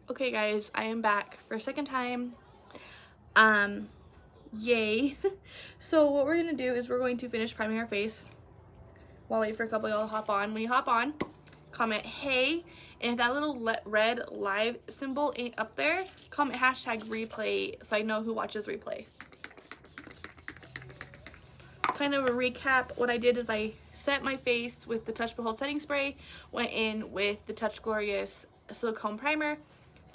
Okay guys, I am back for a second time. Yay. So what we're gonna do is we're going to finish priming our face. While I wait for a couple of y'all to hop on. When you hop on, comment hey, and if that little red live symbol ain't up there, comment hashtag replay so I know who watches replay. Kind of a recap, what I did is I set my face with the Touch Behold setting spray, went in with the Touch Glorious silicone primer,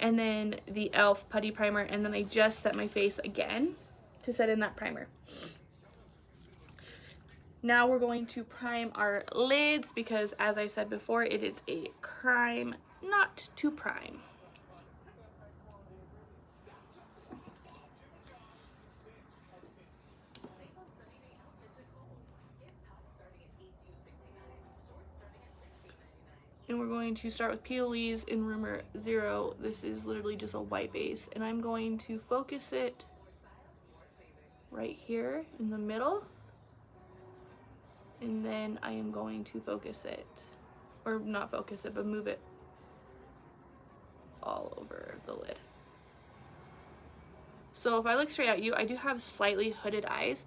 and then the e.l.f. putty primer, and then I just set my face again to set in that primer. Now we're going to prime our lids because, as I said before, it is a crime not to prime. And we're going to start with Piolee's in Rumor 0. This is literally just a white base, and I'm going to focus it right here in the middle. And then I am going to focus it, or not focus it, but move it all over the lid. So if I look straight at you, I do have slightly hooded eyes.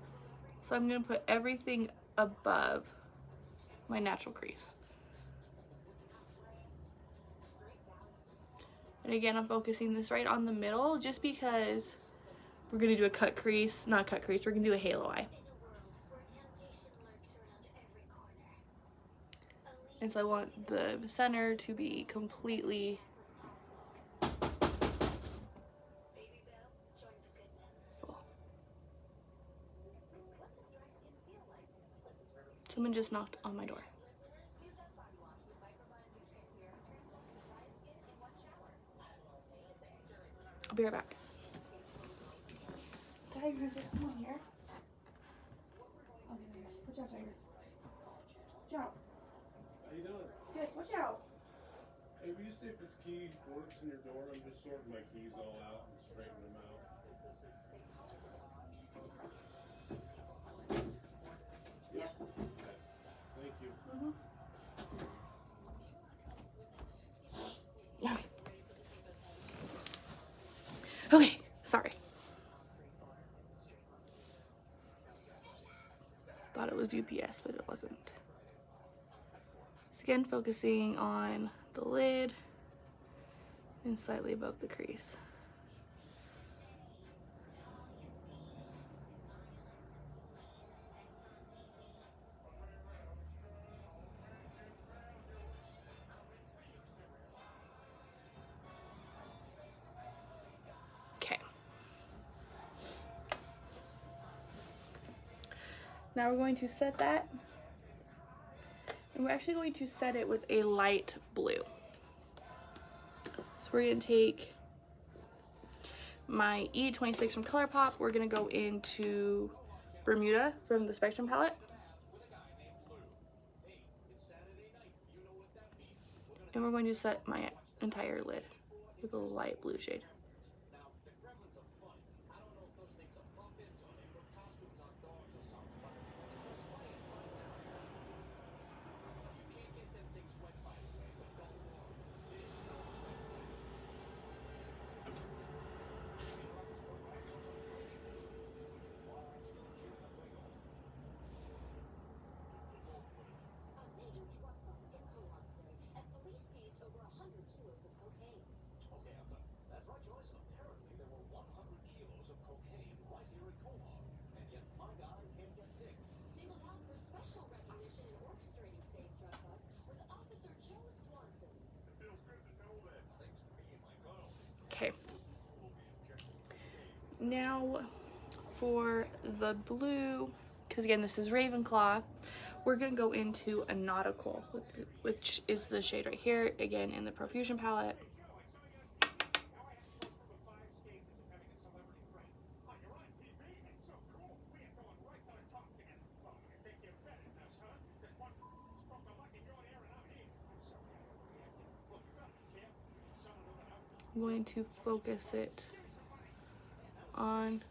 So I'm going to put everything above my natural crease. And again, I'm focusing this right on the middle just because we're going to do a cut crease, not cut crease, we're going to do a halo eye. And so I want the center to be completely full. Someone just knocked on my door. I'll be right back. Tigers, is there someone here? Okay, watch out, Tigers. Watch out. How you doing? Good, watch out. Hey, will you see if this key works in your door? I'm just sorting my keys all out and straightening them out. Yep. Okay. Thank you. Okay, sorry. Thought it was UPS, but it wasn't. Again, focusing on the lid and slightly above the crease. Okay. Now we're going to set that. And we're actually going to set it with a light blue. So we're going to take my E26 from ColourPop. We're going to go into Bermuda from the Spectrum palette. And we're going to set my entire lid with a light blue shade. Okay. Now for the blue, because again this is Ravenclaw, we're going to go into a Nautical, which is the shade right here, again in the Profusion palette. I'm going to focus it on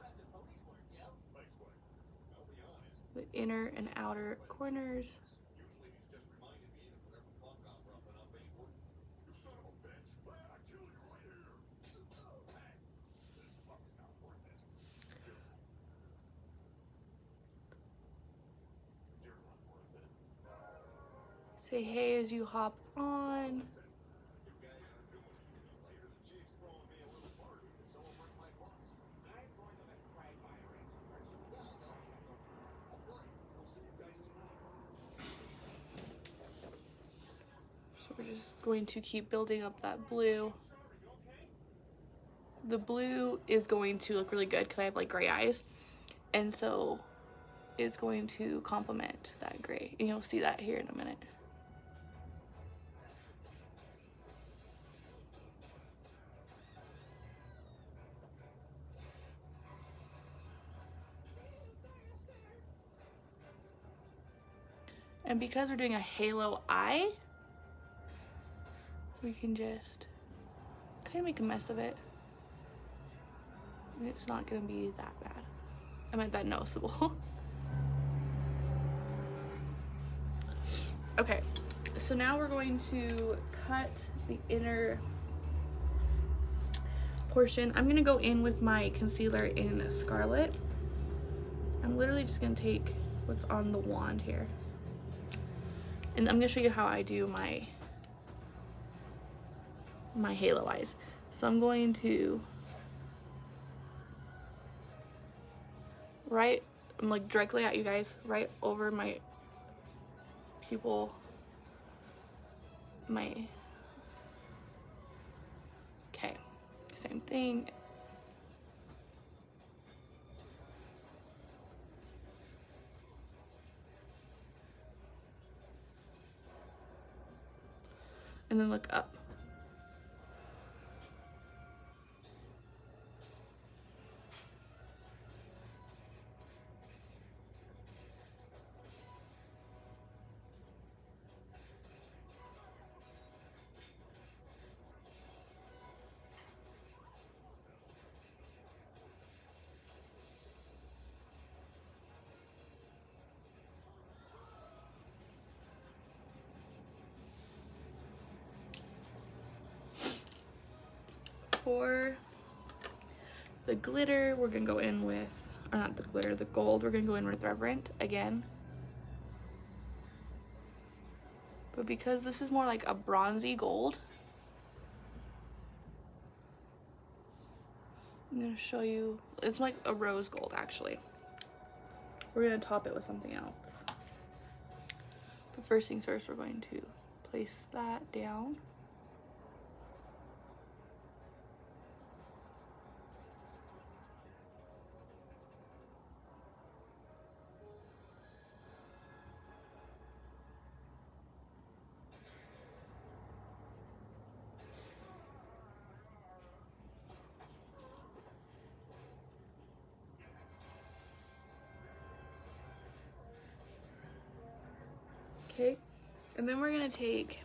the inner and outer corners. say hey as you hop on. So we're just going to keep building up that blue. The blue is going to look really good because I have like gray eyes, and so it's going to complement that gray, and you'll see that here in a minute. And because we're doing a halo eye, we can just kind of make a mess of it. And it's not gonna be that bad. I meant that noticeable. Okay, so now we're going to cut the inner portion. I'm gonna go in with my concealer in Scarlett. I'm literally just gonna take what's on the wand here. And I'm gonna show you how I do my halo eyes. So I'm going to I'm like directly at you guys, right over my pupil, okay, same thing. And then look up. For the glitter, we're gonna go in with, or not the glitter, the gold, we're gonna go in with Reverent again. But because this is more like a bronzy gold, I'm gonna show you, it's like a rose gold actually. We're gonna top it with something else. But first things first, we're going to place that down. Okay, and then we're gonna take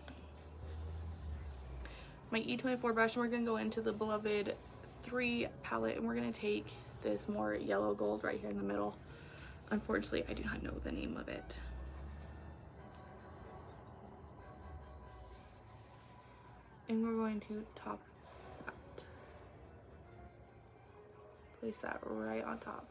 my E24 brush and we're gonna go into the beloved 3 palette, and we're gonna take this more yellow gold right here in the middle. Unfortunately, I do not know the name of it. And we're going to top that. Place that right on top.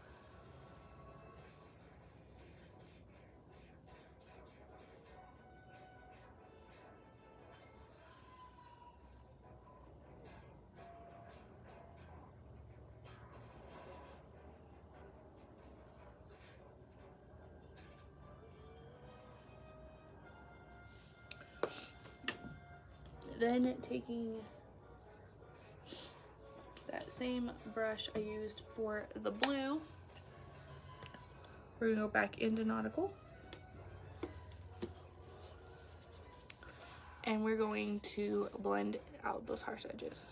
Then taking that same brush I used for the blue, we're gonna go back into Nautical. And we're going to blend out those harsh edges.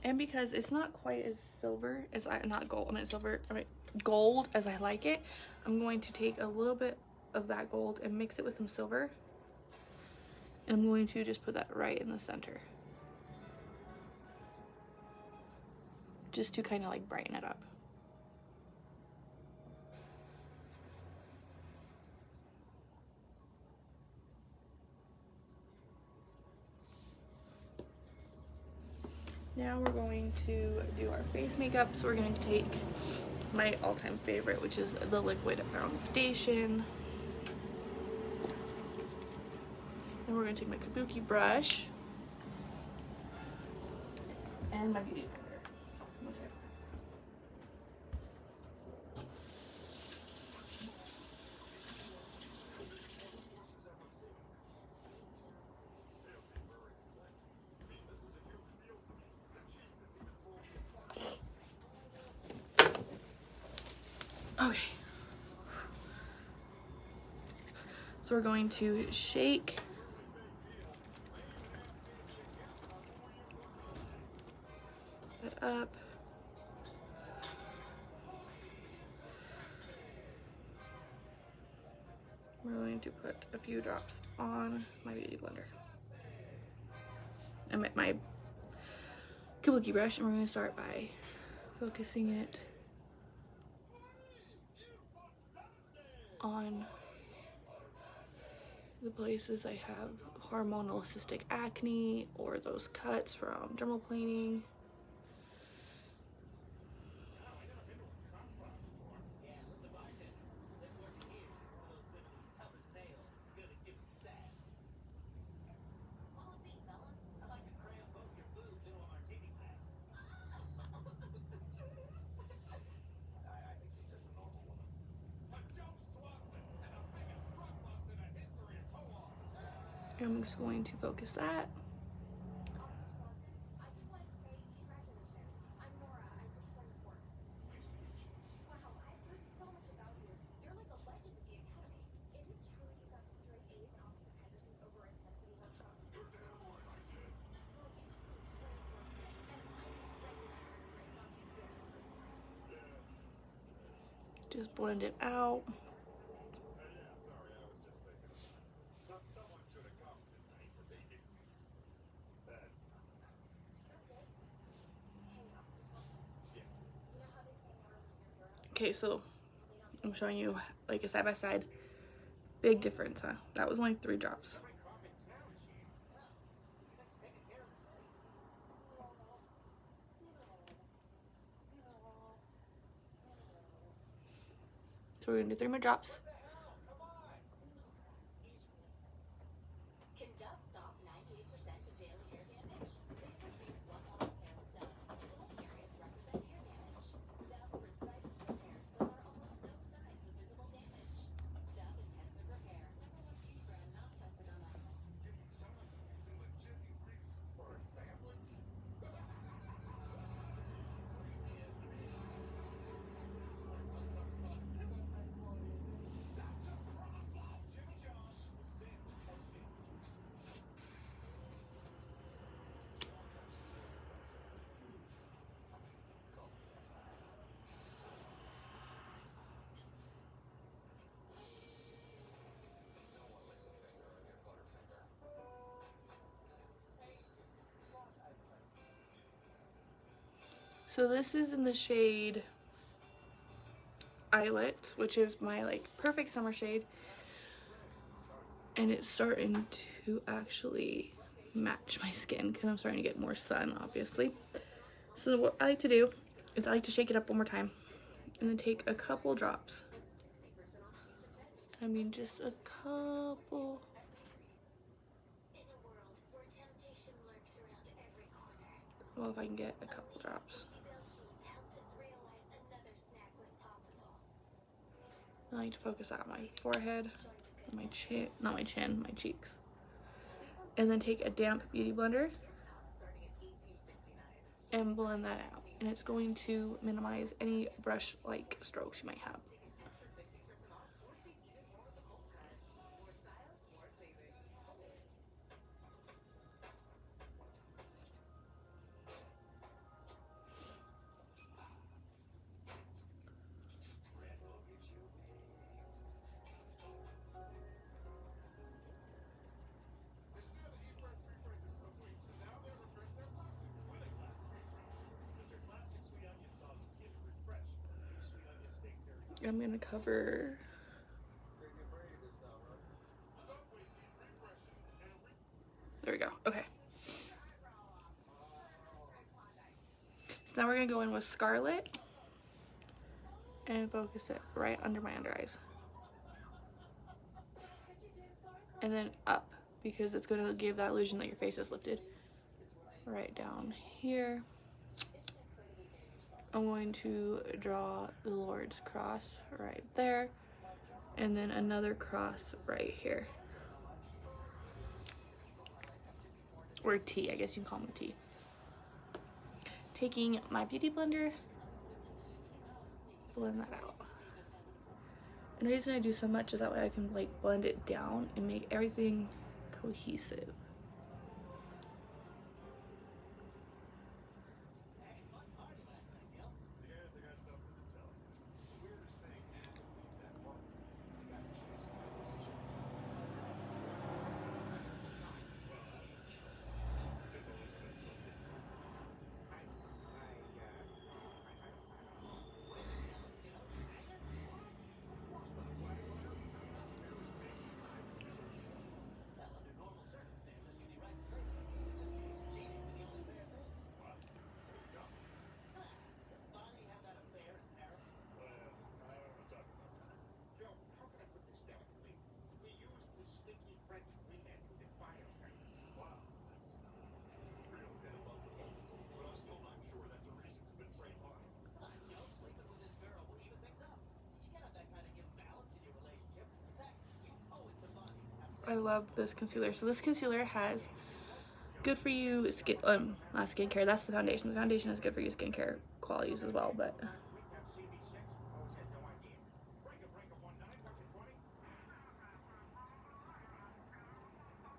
And because it's not quite as silver as gold as I like it, I'm going to take a little bit of that gold and mix it with some silver. And I'm going to just put that right in the center. just to kind of like brighten it up. Now we're going to do our face makeup. So we're going to take my all-time favorite, which is the liquid foundation. And we're going to take my kabuki brush and my beauty blender. Okay. So we're going to shake it up. We're going to put a few drops on my beauty blender. I'm at my kabuki brush, and we're going to start by focusing it on the places I have hormonal cystic acne or those cuts from dermaplaning. I'm just going to focus that. Just blend it out. Okay, so I'm showing you like a side by side. Big difference, huh? That was only 3 drops. So we're gonna do 3 more drops. So this is in the shade Eyelet, which is my like perfect summer shade, and it's starting to actually match my skin because I'm starting to get more sun, obviously. So what I like to do is I like to shake it up one more time and then take a couple drops. I mean, just a couple. Well, if I can get a couple drops. I like to focus out my forehead, my chin, not my chin, my cheeks. And then take a damp beauty blender and blend that out. And it's going to minimize any brush-like strokes you might have. I'm going to cover... There we go. Okay. So now we're going to go in with Scarlett and focus it right under my under eyes. And then up, because it's going to give that illusion that your face is lifted. Right down here. I'm going to draw the Lord's cross right there. And then another cross right here. Or T, I guess you can call them a T. Taking my beauty blender, blend that out. And the reason I do so much is that way I can like blend it down and make everything cohesive. I love this concealer. So this concealer has good for you skin, not skincare, that's the foundation. The foundation is good for you skincare qualities as well, but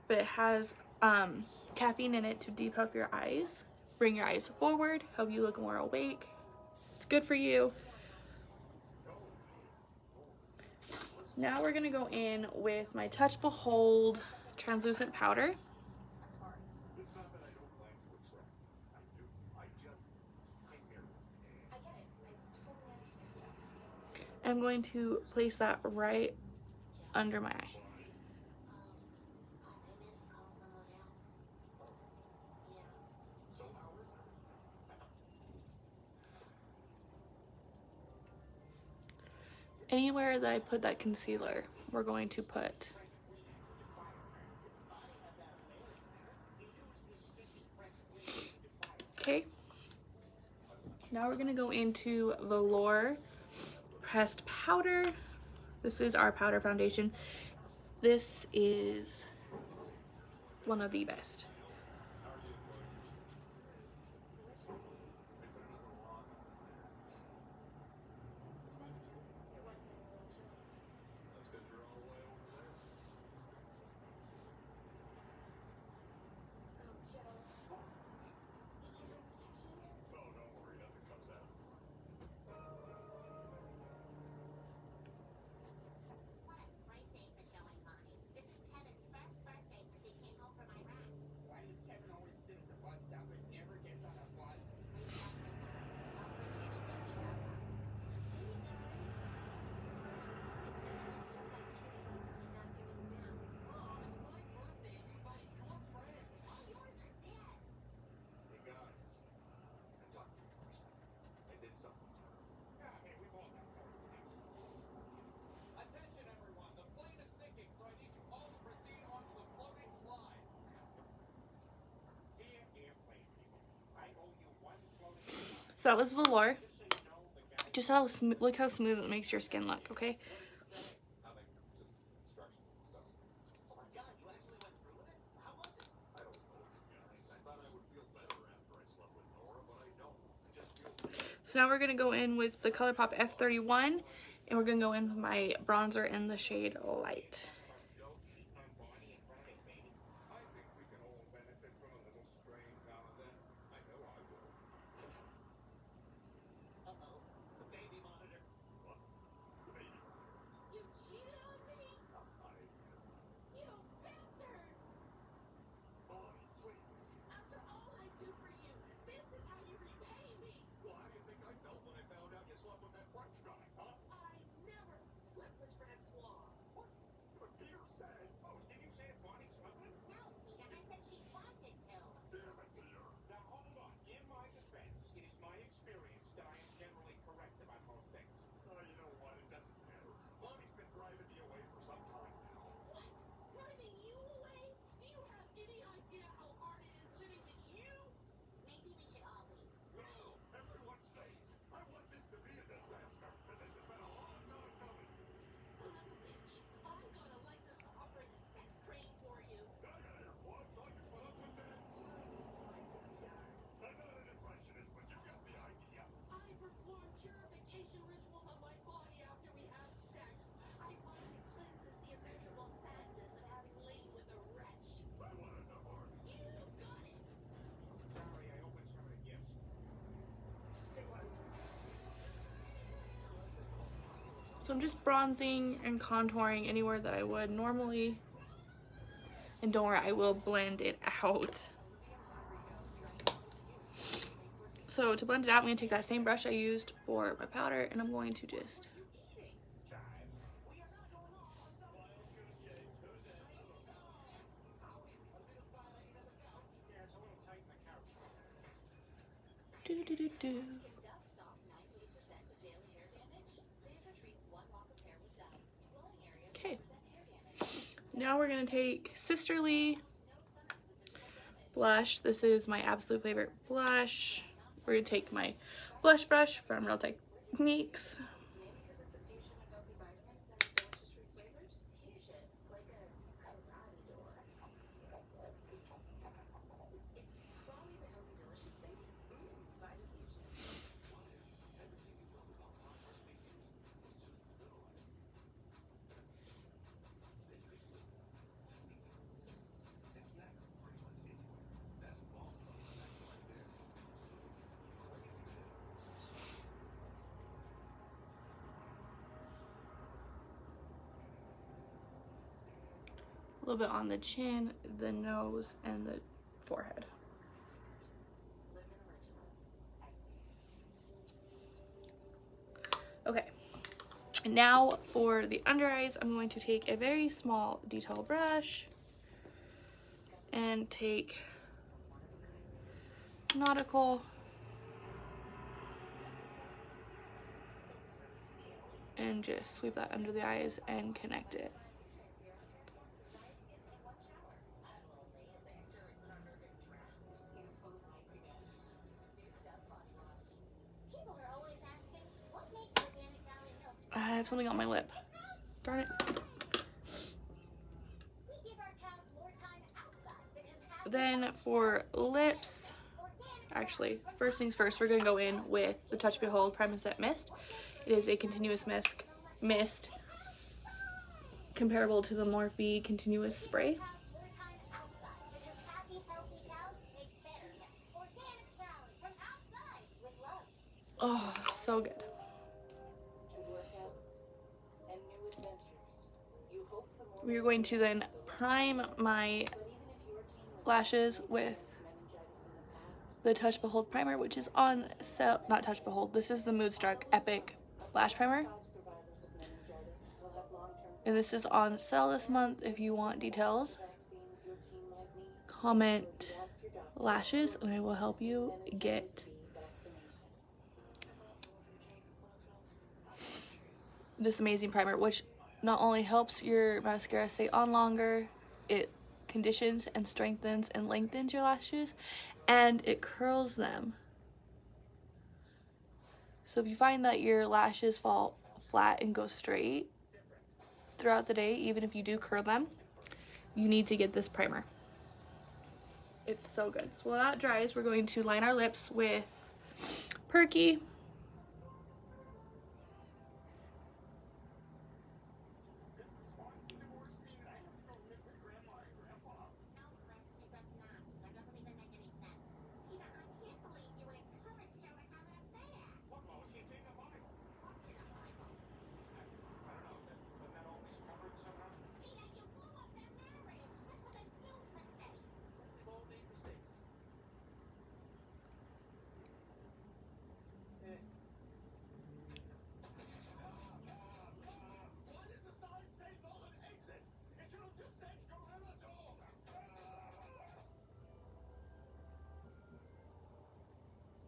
it has caffeine in it to depuff your eyes, bring your eyes forward, help you look more awake. It's good for you. Now we're gonna go in with my Touch Behold translucent powder. I'm going to place that right under my eye. Anywhere that I put that concealer, we're going to put okay. Now we're gonna go into Velour pressed powder. This is our powder foundation. This is one of the best. So that was Velour. Just how look how smooth it makes your skin look, okay? So now we're gonna go in with the ColourPop F31, and we're gonna go in with my bronzer in the shade Light. So I'm just bronzing and contouring anywhere that I would normally. And don't worry, I will blend it out. So to blend it out, I'm going to take that same brush I used for my powder, and I'm going to just do. Okay. Now we're going to take Sisterly blush. This is my absolute favorite blush. We're going to take my blush brush from Real Techniques. A little bit on the chin, the nose, and the forehead. Okay, now for the under eyes, I'm going to take a very small detail brush and take Nautical and just sweep that under the eyes and connect it. I have something on my lip. Darn it. Then for lips, actually, first things first, we're going to go in with the Touch Behold Prime and Set Mist. It is a continuous mist comparable to the Morphe Continuous Spray. Oh, so good. We're going to then prime my lashes with the Touch Behold primer, which is on sale. Not Touch Behold, this is the Moodstruck Epic Lash Primer. And this is on sale this month. If you want details, comment lashes and I will help you get this amazing primer, which not only helps your mascara stay on longer, it conditions and strengthens and lengthens your lashes, and it curls them. So if you find that your lashes fall flat and go straight throughout the day, even if you do curl them, you need to get this primer. It's so good. So while that dries, we're going to line our lips with Perky.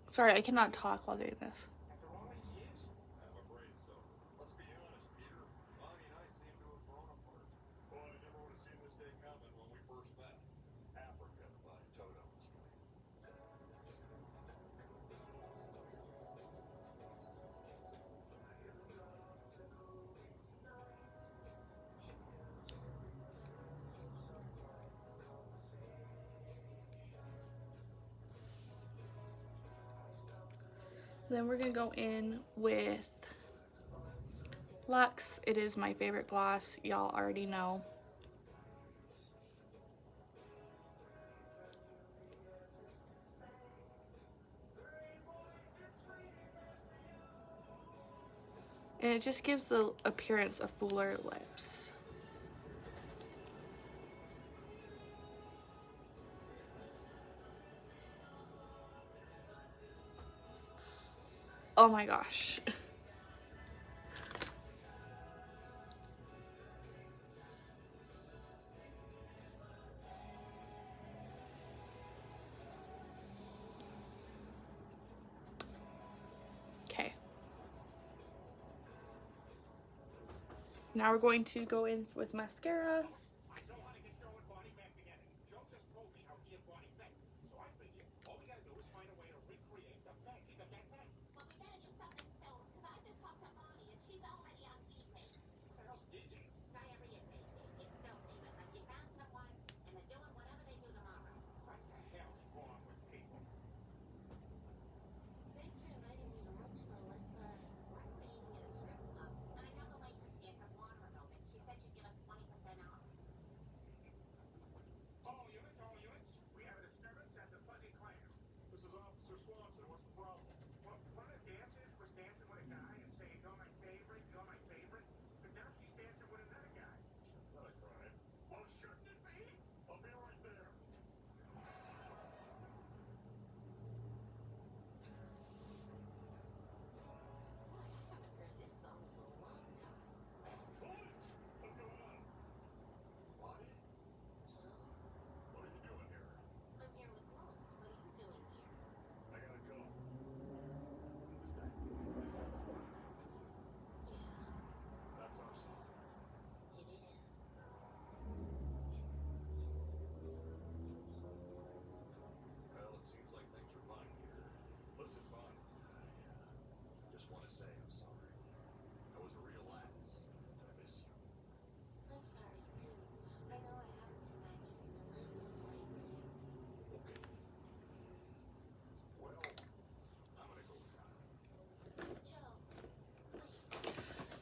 Sorry, I cannot talk while doing this. Then we're gonna go in with Luxe. It is my favorite gloss, y'all already know. And it just gives the appearance of fuller lips. Oh my gosh. Okay. Now we're going to go in with mascara.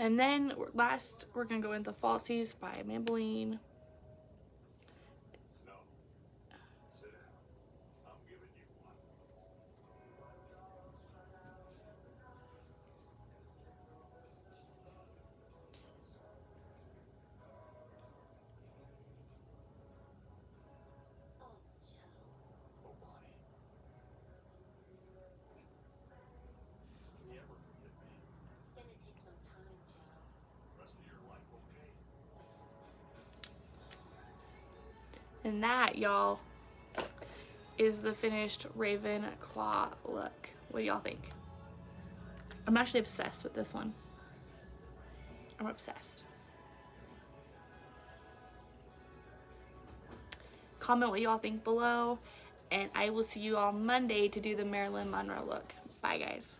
And then last, we're going to go into Falsies by Maybelline. And that, y'all, is the finished Ravenclaw look. What do y'all think? I'm actually obsessed with this one. I'm obsessed. Comment what y'all think below, and I will see you all Monday to do the Marilyn Monroe look. Bye, guys.